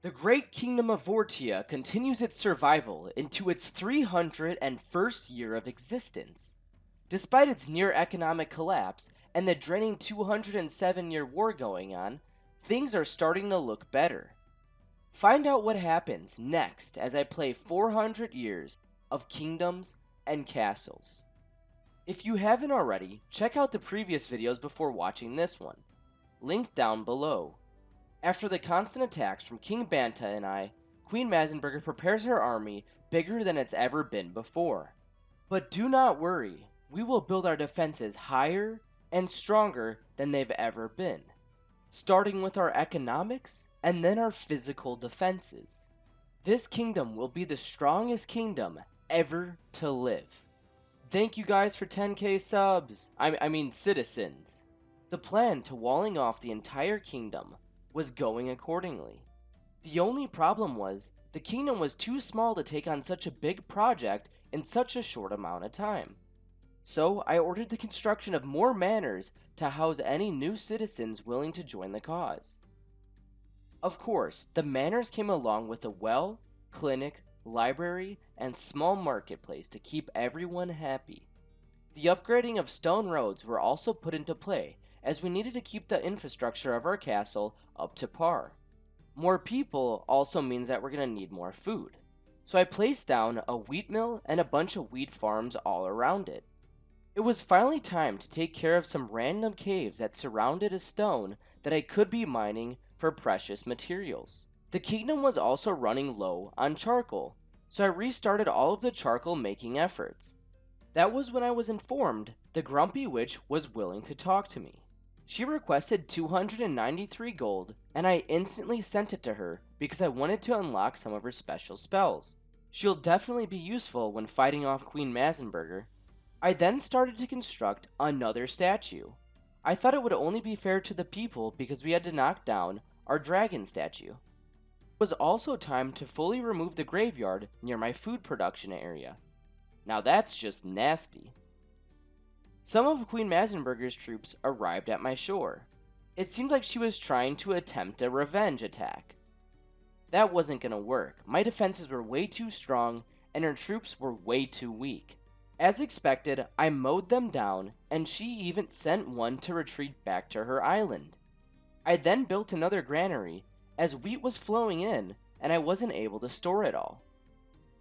The great Kingdom of Vortia continues its survival into its 301st year of existence. Despite its near economic collapse and the draining 207-year war going on, things are starting to look better. Find out what happens next as I play 400 years of kingdoms and castles. If you haven't already, check out the previous videos before watching this one. Link down below. After the constant attacks from King Banta and I, Queen Mazenberger prepares her army bigger than it's ever been before. But do not worry, we will build our defenses higher and stronger than they've ever been, starting with our economics and then our physical defenses. This kingdom will be the strongest kingdom ever to live. Thank you guys for 10k subs, I mean citizens. The plan to walling off the entire kingdom was going accordingly. The only problem was, the kingdom was too small to take on such a big project in such a short amount of time. So I ordered the construction of more manors to house any new citizens willing to join the cause. Of course, the manors came along with a well, clinic, library, and small marketplace to keep everyone happy. The upgrading of stone roads were also put into play, as we needed to keep the infrastructure of our castle up to par. More people also means that we're going to need more food. So I placed down a wheat mill and a bunch of wheat farms all around it. It was finally time to take care of some random caves that surrounded a stone that I could be mining for precious materials. The kingdom was also running low on charcoal, so I restarted all of the charcoal making efforts. That was when I was informed the grumpy witch was willing to talk to me. She requested 293 gold, and I instantly sent it to her because I wanted to unlock some of her special spells. She'll definitely be useful when fighting off Queen Mazenberger. I then started to construct another statue. I thought it would only be fair to the people because we had to knock down our dragon statue. It was also time to fully remove the graveyard near my food production area. Now that's just nasty. Some of Queen Mazenberger's troops arrived at my shore. It seemed like she was trying to attempt a revenge attack. That wasn't gonna work. My defenses were way too strong and her troops were way too weak. As expected, I mowed them down and she even sent one to retreat back to her island. I then built another granary as wheat was flowing in and I wasn't able to store it all.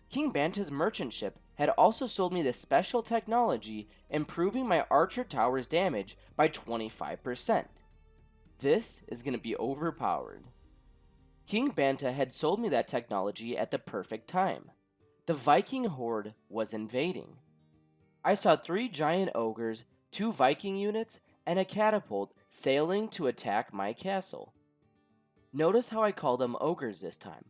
King Banta's merchant ship had also sold me this special technology, improving my archer tower's damage by 25%. This is going to be overpowered. King Banta had sold me that technology at the perfect time. The Viking horde was invading. I saw 3 giant ogres, 2 Viking units, and a catapult sailing to attack my castle. Notice how I call them ogres this time.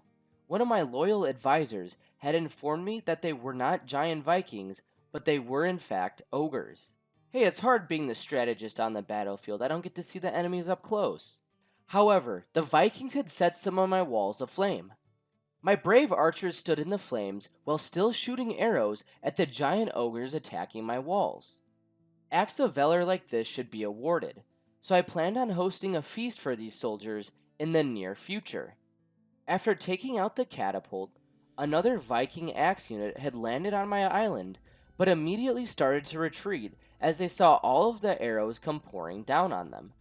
One of my loyal advisors had informed me that they were not giant Vikings, but they were in fact ogres. Hey, it's hard being the strategist on the battlefield. I don't get to see the enemies up close. However, the Vikings had set some of my walls aflame. My brave archers stood in the flames while still shooting arrows at the giant ogres attacking my walls. Acts of valor like this should be awarded, so I planned on hosting a feast for these soldiers in the near future. After taking out the catapult, another Viking axe unit had landed on my island, but immediately started to retreat as they saw all of the arrows come pouring down on them.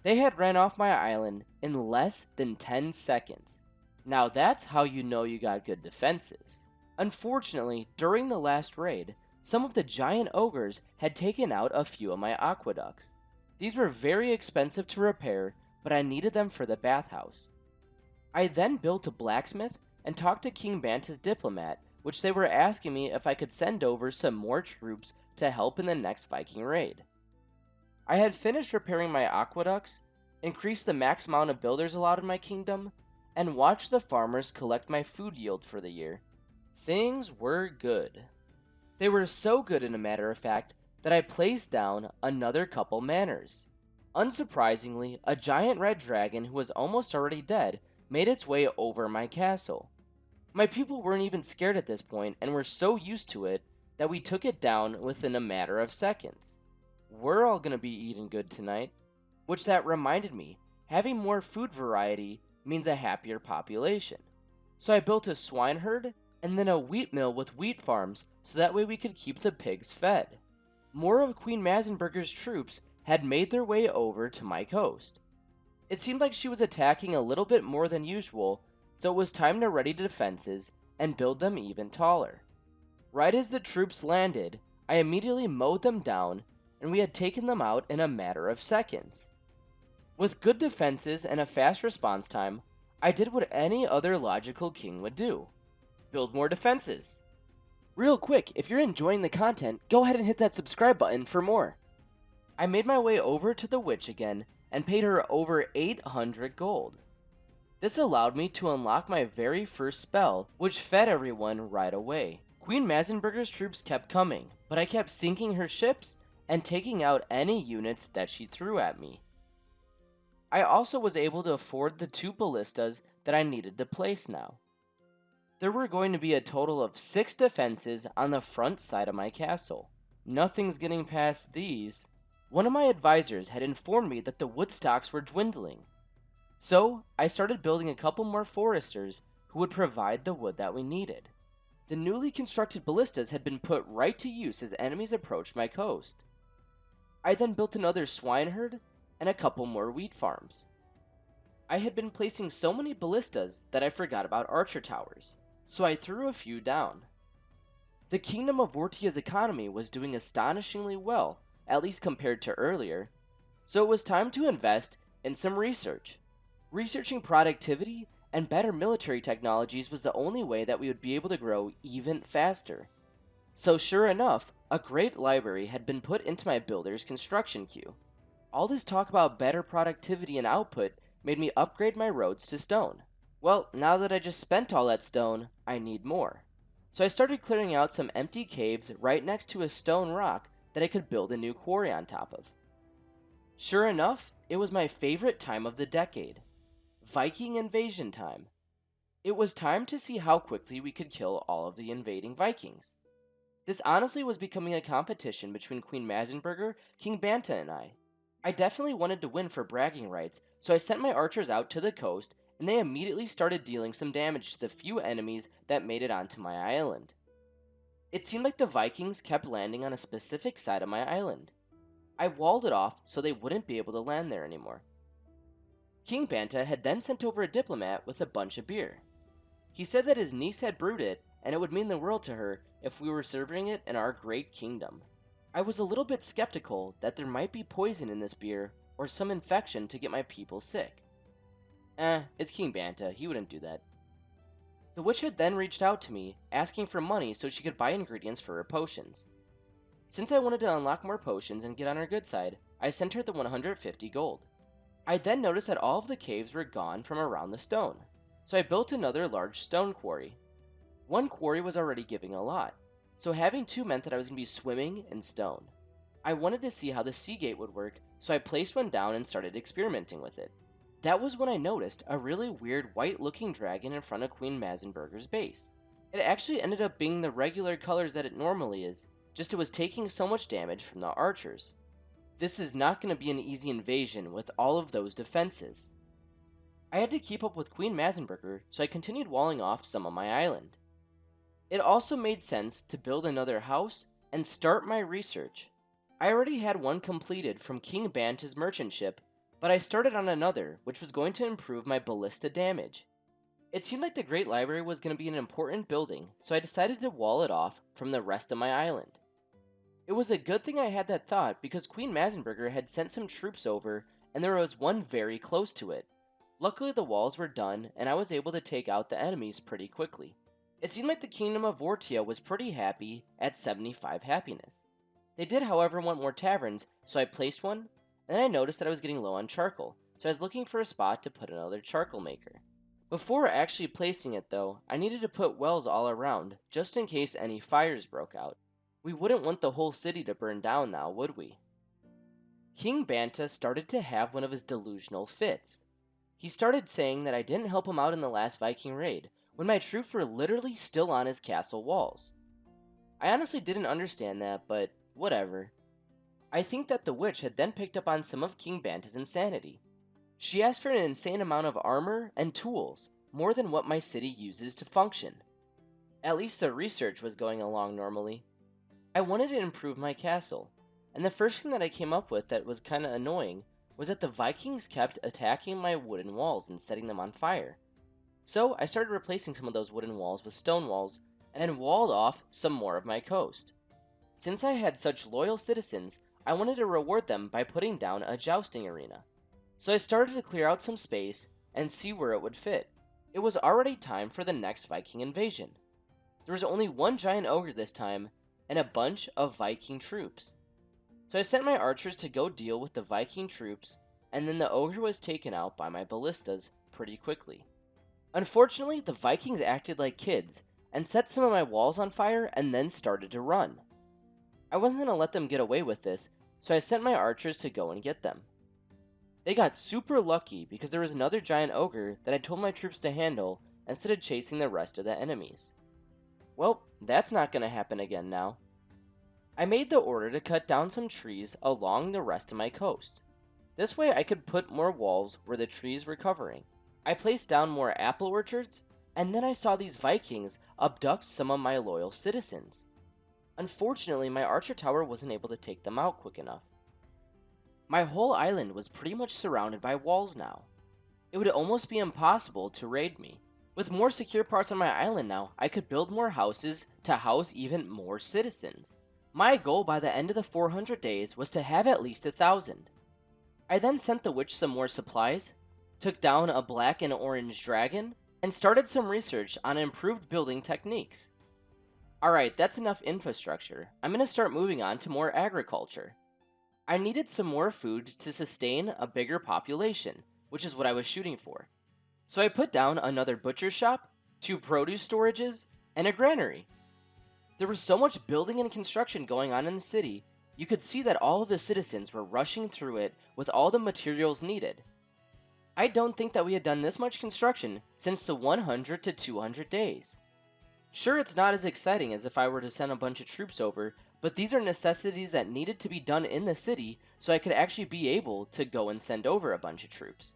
They had ran off my island in less than 10 seconds. Now that's how you know you got good defenses. Unfortunately, during the last raid, some of the giant ogres had taken out a few of my aqueducts. These were very expensive to repair, but I needed them for the bathhouse. I then built a blacksmith and talked to King Banta's diplomat, which they were asking me if I could send over some more troops to help in the next Viking raid. I had finished repairing my aqueducts, increased the max amount of builders allowed in my kingdom, and watched the farmers collect my food yield for the year. Things were good. They were so good, in a matter of fact, that I placed down another couple manors. Unsurprisingly, a giant red dragon who was almost already dead made its way over my castle. My people weren't even scared at this point and were so used to it that we took it down within a matter of seconds. We're all gonna be eating good tonight. Which that reminded me, having more food variety means a happier population. So I built a swineherd and then a wheat mill with wheat farms so that way we could keep the pigs fed. More of Queen Mazenberger's troops had made their way over to my coast. It seemed like she was attacking a little bit more than usual, so it was time to ready defenses and build them even taller. Right as the troops landed, I immediately mowed them down, and we had taken them out in a matter of seconds. With good defenses and a fast response time, I did what any other logical king would do: build more defenses. Real quick, if you're enjoying the content, go ahead and hit that subscribe button for more. I made my way over to the witch again and paid her over 800 gold. This allowed me to unlock my very first spell, which fed everyone right away. Queen Mazenberger's troops kept coming, but I kept sinking her ships and taking out any units that she threw at me. I also was able to afford the 2 ballistas that I needed to place now. There were going to be a total of 6 defenses on the front side of my castle. Nothing's getting past these. One of my advisors had informed me that the wood stocks were dwindling. So, I started building a couple more foresters who would provide the wood that we needed. The newly constructed ballistas had been put right to use as enemies approached my coast. I then built another swineherd and a couple more wheat farms. I had been placing so many ballistas that I forgot about archer towers, so I threw a few down. The Kingdom of Vortia's economy was doing astonishingly well, at least compared to earlier, so it was time to invest in some research. Researching productivity and better military technologies was the only way that we would be able to grow even faster. So sure enough, a great library had been put into my builder's construction queue. All this talk about better productivity and output made me upgrade my roads to stone. Well, now that I just spent all that stone, I need more. So I started clearing out some empty caves right next to a stone rock that I could build a new quarry on top of. Sure enough, it was my favorite time of the decade: Viking invasion time. It was time to see how quickly we could kill all of the invading Vikings. This honestly was becoming a competition between Queen Mazenberger, King Banta, and I. I definitely wanted to win for bragging rights, so I sent my archers out to the coast, and they immediately started dealing some damage to the few enemies that made it onto my island. It seemed like the Vikings kept landing on a specific side of my island. I walled it off so they wouldn't be able to land there anymore. King Banta had then sent over a diplomat with a bunch of beer. He said that his niece had brewed it, and it would mean the world to her if we were serving it in our great kingdom. I was a little bit skeptical that there might be poison in this beer or some infection to get my people sick. It's King Banta, he wouldn't do that. The witch had then reached out to me, asking for money so she could buy ingredients for her potions. Since I wanted to unlock more potions and get on her good side, I sent her the 150 gold. I then noticed that all of the caves were gone from around the stone, so I built another large stone quarry. One quarry was already giving a lot, so having 2 meant that I was going to be swimming in stone. I wanted to see how the sea gate would work, so I placed one down and started experimenting with it. That was when I noticed a really weird white-looking dragon in front of Queen Mazenberger's base. It actually ended up being the regular colors that it normally is, just it was taking so much damage from the archers. This is not going to be an easy invasion with all of those defenses. I had to keep up with Queen Mazenberger, so I continued walling off some of my island. It also made sense to build another house and start my research. I already had one completed from King Banta's merchant ship, but I started on another, which was going to improve my ballista damage. It seemed like the Great Library was going to be an important building, so I decided to wall it off from the rest of my island. It was a good thing I had that thought because Queen Mazenberger had sent some troops over, and there was one very close to it. Luckily the walls were done, and I was able to take out the enemies pretty quickly. It seemed like the Kingdom of Vortia was pretty happy at 75 happiness. They did, however, want more taverns, so I placed one, and then I noticed that I was getting low on charcoal, so I was looking for a spot to put another charcoal maker. Before actually placing it though, I needed to put wells all around, just in case any fires broke out. We wouldn't want the whole city to burn down now, would we? King Banta started to have one of his delusional fits. He started saying that I didn't help him out in the last Viking raid, when my troops were literally still on his castle walls. I honestly didn't understand that, but whatever. I think that the witch had then picked up on some of King Banta's insanity. She asked for an insane amount of armor and tools, more than what my city uses to function. At least the research was going along normally. I wanted to improve my castle, and the first thing that I came up with that was kinda annoying was that the Vikings kept attacking my wooden walls and setting them on fire. So I started replacing some of those wooden walls with stone walls, and then walled off some more of my coast. Since I had such loyal citizens, I wanted to reward them by putting down a jousting arena. So I started to clear out some space and see where it would fit. It was already time for the next Viking invasion. There was only one giant ogre this time, and a bunch of Viking troops. So I sent my archers to go deal with the Viking troops, and then the ogre was taken out by my ballistas pretty quickly. Unfortunately, the Vikings acted like kids, and set some of my walls on fire and then started to run. I wasn't going to let them get away with this, so I sent my archers to go and get them. They got super lucky because there was another giant ogre that I told my troops to handle instead of chasing the rest of the enemies. Well, that's not going to happen again now. I made the order to cut down some trees along the rest of my coast. This way I could put more walls where the trees were covering. I placed down more apple orchards, and then I saw these Vikings abduct some of my loyal citizens. Unfortunately, my archer tower wasn't able to take them out quick enough. My whole island was pretty much surrounded by walls now. It would almost be impossible to raid me. With more secure parts on my island now, I could build more houses to house even more citizens. My goal by the end of the 400 days was to have at least 1,000. I then sent the witch some more supplies, took down a black and orange dragon, and started some research on improved building techniques. Alright, that's enough infrastructure. I'm going to start moving on to more agriculture. I needed some more food to sustain a bigger population, which is what I was shooting for. So I put down another butcher shop, 2 produce storages, and a granary. There was so much building and construction going on in the city, you could see that all of the citizens were rushing through it with all the materials needed. I don't think that we had done this much construction since the 100 to 200 days. Sure, it's not as exciting as if I were to send a bunch of troops over, but these are necessities that needed to be done in the city so I could actually be able to go and send over a bunch of troops.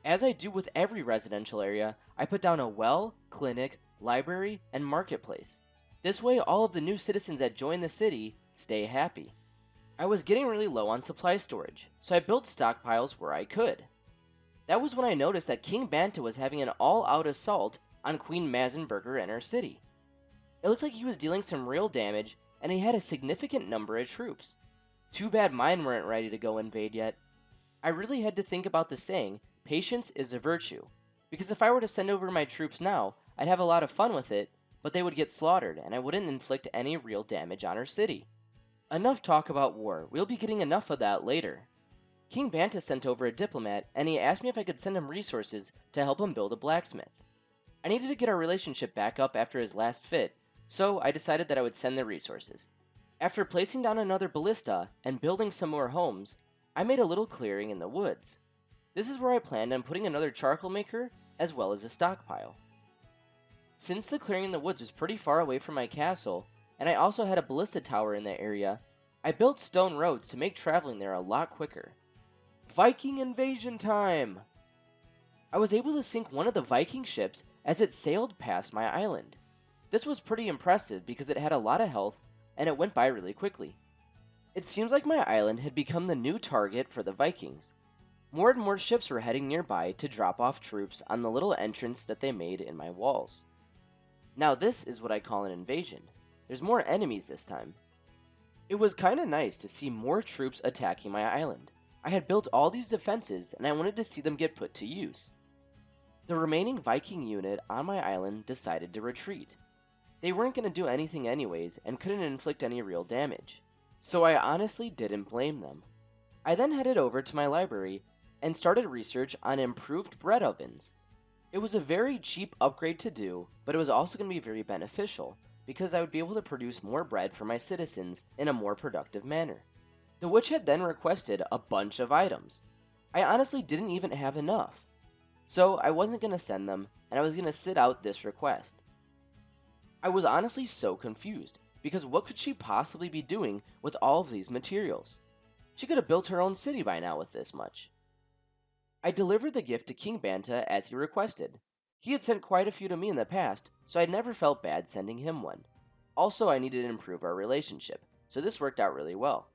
As I do with every residential area, I put down a well, clinic, library, and marketplace. This way, all of the new citizens that join the city stay happy. I was getting really low on supply storage, so I built stockpiles where I could. That was when I noticed that King Banta was having an all-out assault on Queen Mazenberger in our city. It looked like he was dealing some real damage, and he had a significant number of troops. Too bad mine weren't ready to go invade yet. I really had to think about the saying, patience is a virtue, because if I were to send over my troops now, I'd have a lot of fun with it, but they would get slaughtered, and I wouldn't inflict any real damage on our city. Enough talk about war, we'll be getting enough of that later. King Banta sent over a diplomat, and he asked me if I could send him resources to help him build a blacksmith. I needed to get our relationship back up after his last fit, so I decided that I would send the resources. After placing down another ballista and building some more homes, I made a little clearing in the woods. This is where I planned on putting another charcoal maker, as well as a stockpile. Since the clearing in the woods was pretty far away from my castle, and I also had a ballista tower in the area, I built stone roads to make traveling there a lot quicker. Viking invasion time! I was able to sink one of the Viking ships as it sailed past my island. This was pretty impressive because it had a lot of health and it went by really quickly. It seems like my island had become the new target for the Vikings. More and more ships were heading nearby to drop off troops on the little entrance that they made in my walls. Now this is what I call an invasion. There's more enemies this time. It was kinda nice to see more troops attacking my island. I had built all these defenses and I wanted to see them get put to use. The remaining Viking unit on my island decided to retreat. They weren't going to do anything anyways and couldn't inflict any real damage. So I honestly didn't blame them. I then headed over to my library and started research on improved bread ovens. It was a very cheap upgrade to do, but it was also going to be very beneficial because I would be able to produce more bread for my citizens in a more productive manner. The witch had then requested a bunch of items. I honestly didn't even have enough. So I wasn't going to send them, and I was going to sit out this request. I was honestly so confused, because what could she possibly be doing with all of these materials? She could have built her own city by now with this much. I delivered the gift to King Banta as he requested. He had sent quite a few to me in the past, so I never felt bad sending him one. Also, I needed to improve our relationship, so this worked out really well.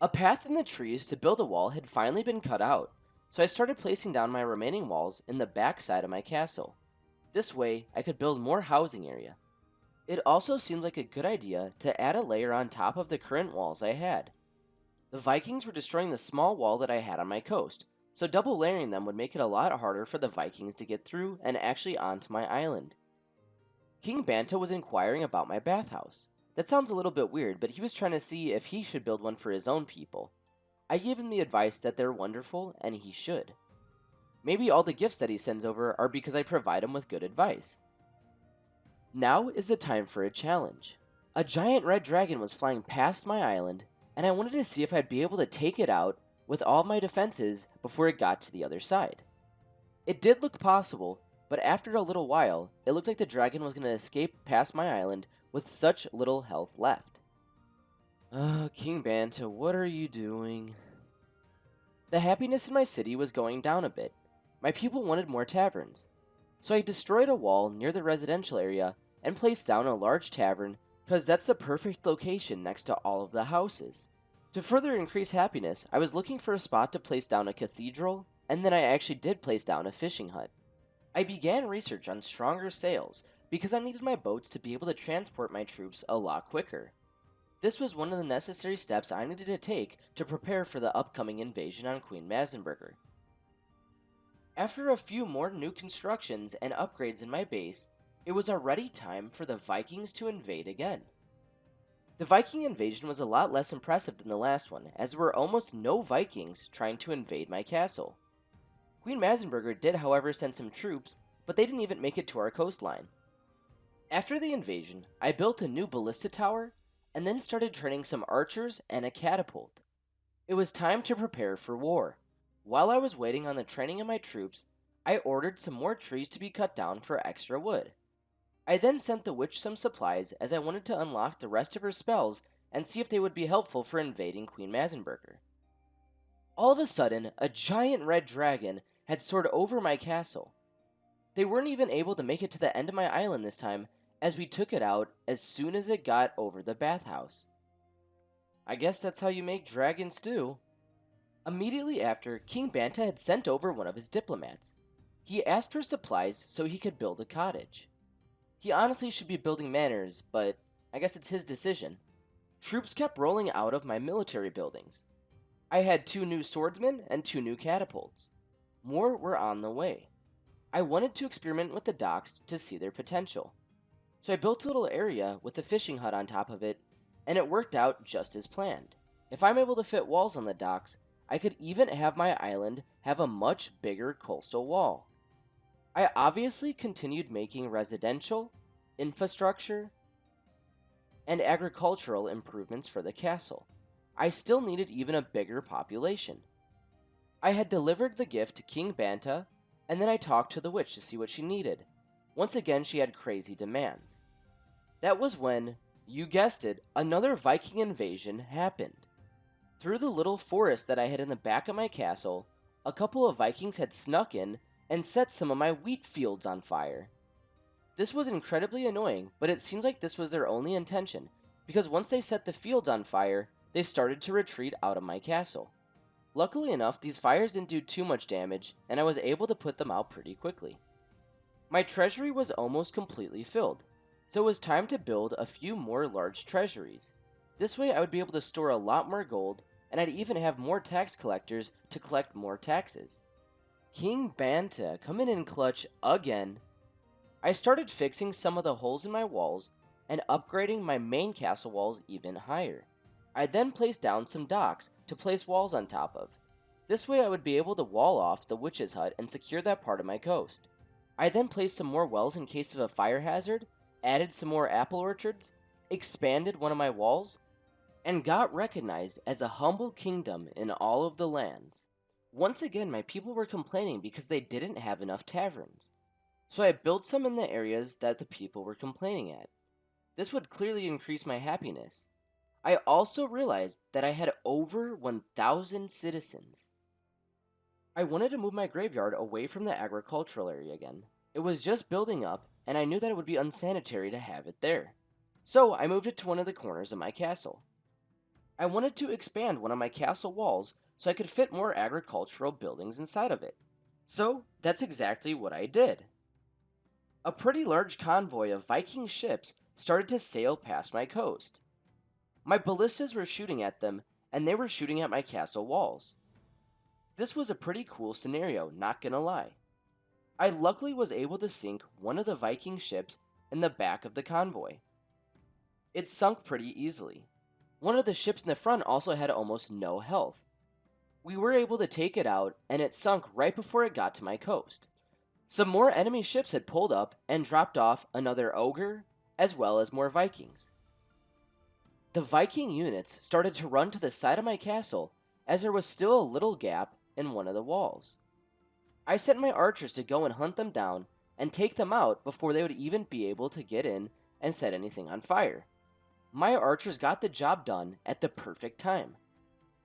A path in the trees to build a wall had finally been cut out, so I started placing down my remaining walls in the back side of my castle. This way, I could build more housing area. It also seemed like a good idea to add a layer on top of the current walls I had. The Vikings were destroying the small wall that I had on my coast, so double layering them would make it a lot harder for the Vikings to get through and actually onto my island. King Banta was inquiring about my bathhouse. That sounds a little bit weird, but he was trying to see if he should build one for his own people. I gave him the advice that they're wonderful and he should. Maybe all the gifts that he sends over are because I provide him with good advice. Now is the time for a challenge. A giant red dragon was flying past my island, and I wanted to see if I'd be able to take it out with all my defenses before it got to the other side. It did look possible, but after a little while, it looked like the dragon was going to escape past my island with such little health left. King Banta, what are you doing? The happiness in my city was going down a bit. My people wanted more taverns. So I destroyed a wall near the residential area and placed down a large tavern because that's the perfect location next to all of the houses. To further increase happiness, I was looking for a spot to place down a cathedral, and then I actually did place down a fishing hut. I began research on stronger sails because I needed my boats to be able to transport my troops a lot quicker. This was one of the necessary steps I needed to take to prepare for the upcoming invasion on Queen Mazenberger. After a few more new constructions and upgrades in my base, it was already time for the Vikings to invade again. The Viking invasion was a lot less impressive than the last one, as there were almost no Vikings trying to invade my castle. Queen Mazenberger did, however, send some troops, but they didn't even make it to our coastline. After the invasion, I built a new ballista tower, and then started training some archers and a catapult. It was time to prepare for war. While I was waiting on the training of my troops, I ordered some more trees to be cut down for extra wood. I then sent the witch some supplies as I wanted to unlock the rest of her spells and see if they would be helpful for invading Queen Mazenberger. All of a sudden, a giant red dragon had soared over my castle. They weren't even able to make it to the end of my island this time, as we took it out as soon as it got over the bathhouse. I guess that's how you make dragon stew. Immediately after, King Banta had sent over one of his diplomats. He asked for supplies so he could build a cottage. He honestly should be building manors, but I guess it's his decision. Troops kept rolling out of my military buildings. I had 2 new swordsmen and 2 new catapults. More were on the way. I wanted to experiment with the docks to see their potential. So I built a little area with a fishing hut on top of it, and it worked out just as planned. If I'm able to fit walls on the docks, I could even have my island have a much bigger coastal wall. I obviously continued making residential, infrastructure, and agricultural improvements for the castle. I still needed even a bigger population. I had delivered the gift to King Banta, and then I talked to the witch to see what she needed. Once again, she had crazy demands. That was when, you guessed it, another Viking invasion happened. Through the little forest that I had in the back of my castle, a couple of Vikings had snuck in and set some of my wheat fields on fire. This was incredibly annoying, but it seemed like this was their only intention, because once they set the fields on fire, they started to retreat out of my castle. Luckily enough, these fires didn't do too much damage, and I was able to put them out pretty quickly. My treasury was almost completely filled, so it was time to build a few more large treasuries. This way I would be able to store a lot more gold, and I'd even have more tax collectors to collect more taxes. King Banta coming in clutch again. I started fixing some of the holes in my walls and upgrading my main castle walls even higher. I then placed down some docks to place walls on top of. This way I would be able to wall off the witch's hut and secure that part of my coast. I then placed some more wells in case of a fire hazard, added some more apple orchards, expanded one of my walls, and got recognized as a humble kingdom in all of the lands. Once again, my people were complaining because they didn't have enough taverns. So I built some in the areas that the people were complaining at. This would clearly increase my happiness. I also realized that I had over 1,000 citizens. I wanted to move my graveyard away from the agricultural area again. It was just building up, and I knew that it would be unsanitary to have it there. So I moved it to one of the corners of my castle. I wanted to expand one of my castle walls so I could fit more agricultural buildings inside of it. So that's exactly what I did. A pretty large convoy of Viking ships started to sail past my coast. My ballistas were shooting at them, and they were shooting at my castle walls. This was a pretty cool scenario, not gonna lie. I luckily was able to sink one of the Viking ships in the back of the convoy. It sunk pretty easily. One of the ships in the front also had almost no health. We were able to take it out, and it sunk right before it got to my coast. Some more enemy ships had pulled up and dropped off another ogre, as well as more Vikings. The Viking units started to run to the side of my castle, as there was still a little gap in one of the walls. I sent my archers to go and hunt them down and take them out before they would even be able to get in and set anything on fire. My archers got the job done at the perfect time.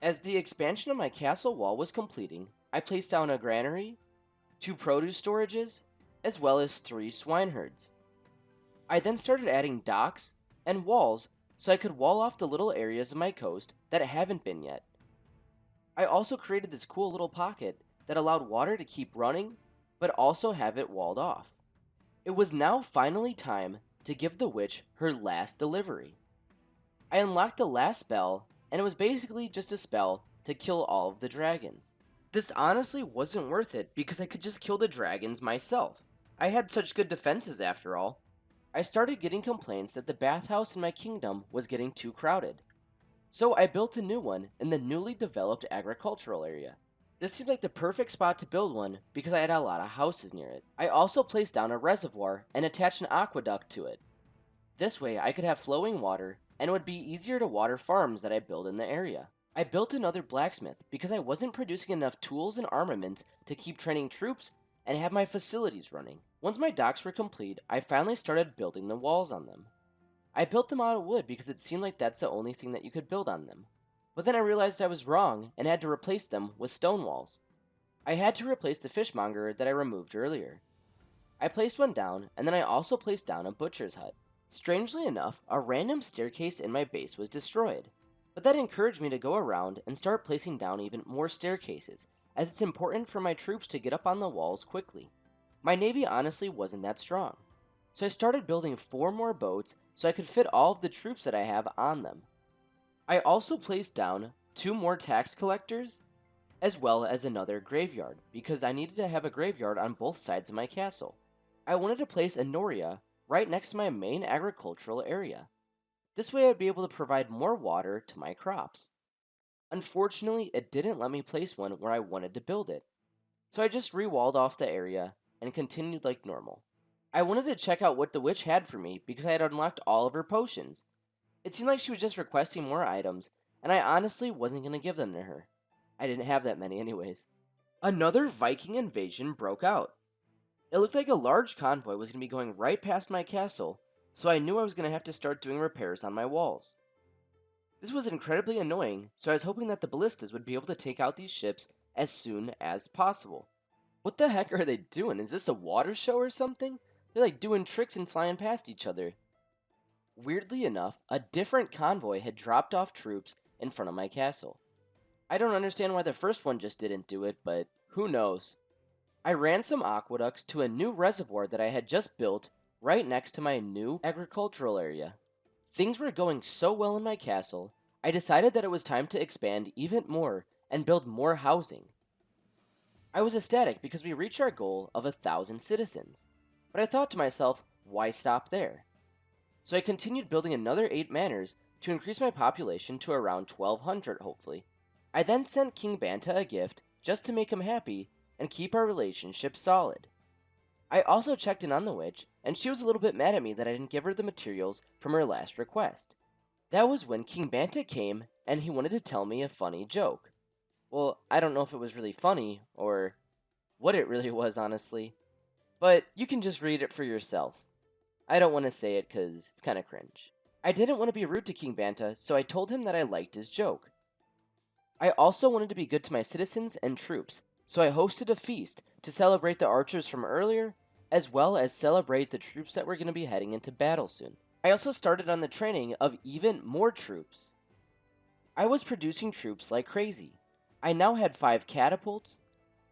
As the expansion of my castle wall was completing, I placed down a granary, 2 produce storages, as well as 3 swine herds. I then started adding docks and walls so I could wall off the little areas of my coast that haven't been yet. I also created this cool little pocket that allowed water to keep running, but also have it walled off. It was now finally time to give the witch her last delivery. I unlocked the last spell, and it was basically just a spell to kill all of the dragons. This honestly wasn't worth it because I could just kill the dragons myself. I had such good defenses after all. I started getting complaints that the bathhouse in my kingdom was getting too crowded. So I built a new one in the newly developed agricultural area. This seemed like the perfect spot to build one because I had a lot of houses near it. I also placed down a reservoir and attached an aqueduct to it. This way I could have flowing water and it would be easier to water farms that I build in the area. I built another blacksmith because I wasn't producing enough tools and armaments to keep training troops and have my facilities running. Once my docks were complete, I finally started building the walls on them. I built them out of wood because it seemed like that's the only thing that you could build on them. But then I realized I was wrong and had to replace them with stone walls. I had to replace the fishmonger that I removed earlier. I placed one down, and then I also placed down a butcher's hut. Strangely enough, a random staircase in my base was destroyed, but that encouraged me to go around and start placing down even more staircases, as it's important for my troops to get up on the walls quickly. My navy honestly wasn't that strong, so I started building 4 more boats so I could fit all of the troops that I have on them. I also placed down 2 more tax collectors, as well as another graveyard, because I needed to have a graveyard on both sides of my castle. I wanted to place a Noria right next to my main agricultural area. This way I'd be able to provide more water to my crops. Unfortunately, it didn't let me place one where I wanted to build it, so I just re-walled off the area and continued like normal. I wanted to check out what the witch had for me because I had unlocked all of her potions. It seemed like she was just requesting more items, and I honestly wasn't going to give them to her. I didn't have that many anyways. Another Viking invasion broke out. It looked like a large convoy was going to be going right past my castle, so I knew I was going to have to start doing repairs on my walls. This was incredibly annoying, so I was hoping that the ballistas would be able to take out these ships as soon as possible. What the heck are they doing? Is this a water show or something? They're like doing tricks and flying past each other. Weirdly enough, a different convoy had dropped off troops in front of my castle. I don't understand why the first one just didn't do it, but who knows. I ran some aqueducts to a new reservoir that I had just built right next to my new agricultural area. Things were going so well in my castle, I decided that it was time to expand even more and build more housing. I was ecstatic because we reached our goal of 1,000 citizens, but I thought to myself, why stop there? So I continued building another 8 manors to increase my population to around 1,200 hopefully. I then sent King Banta a gift just to make him happy and keep our relationship solid. I also checked in on the witch, and she was a little bit mad at me that I didn't give her the materials from her last request. That was when King Banta came, and he wanted to tell me a funny joke. Well, I don't know if it was really funny, or what it really was, honestly. But you can just read it for yourself. I don't want to say it because it's kind of cringe. I didn't want to be rude to King Banta, so I told him that I liked his joke. I also wanted to be good to my citizens and troops, So I hosted a feast to celebrate the archers from earlier, as well as celebrate the troops that were going to be heading into battle soon. I also started on the training of even more troops. I was producing troops like crazy. I now had 5 catapults,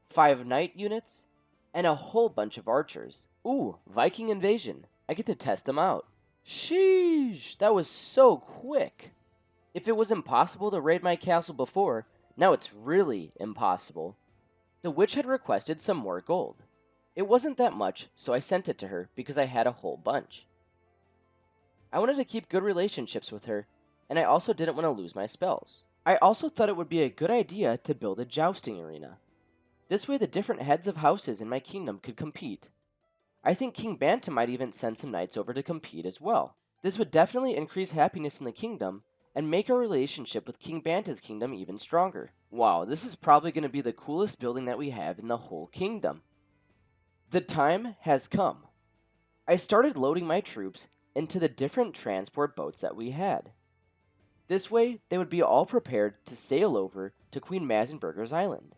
5 knight units, and a whole bunch of archers. Ooh, Viking invasion. I get to test them out. Sheesh, that was so quick. If it was impossible to raid my castle before, now it's really impossible. The witch had requested some more gold. It wasn't that much, so I sent it to her because I had a whole bunch. I wanted to keep good relationships with her, and I also didn't want to lose my spells. I also thought it would be a good idea to build a jousting arena. This way the different heads of houses in my kingdom could compete. I think King Banta might even send some knights over to compete as well. This would definitely increase happiness in the kingdom and make our relationship with King Banta's kingdom even stronger. Wow, this is probably going to be the coolest building that we have in the whole kingdom. The time has come. I started loading my troops into the different transport boats that we had. This way, they would be all prepared to sail over to Queen Mazenberger's island.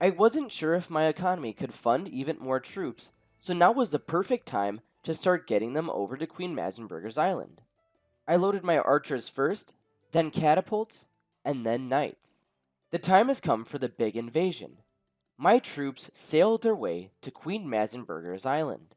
I wasn't sure if my economy could fund even more troops, so now was the perfect time to start getting them over to Queen Mazenberger's island. I loaded my archers first, then catapults, and then knights. The time has come for the big invasion. My troops sailed their way to Queen Mazenberger's island.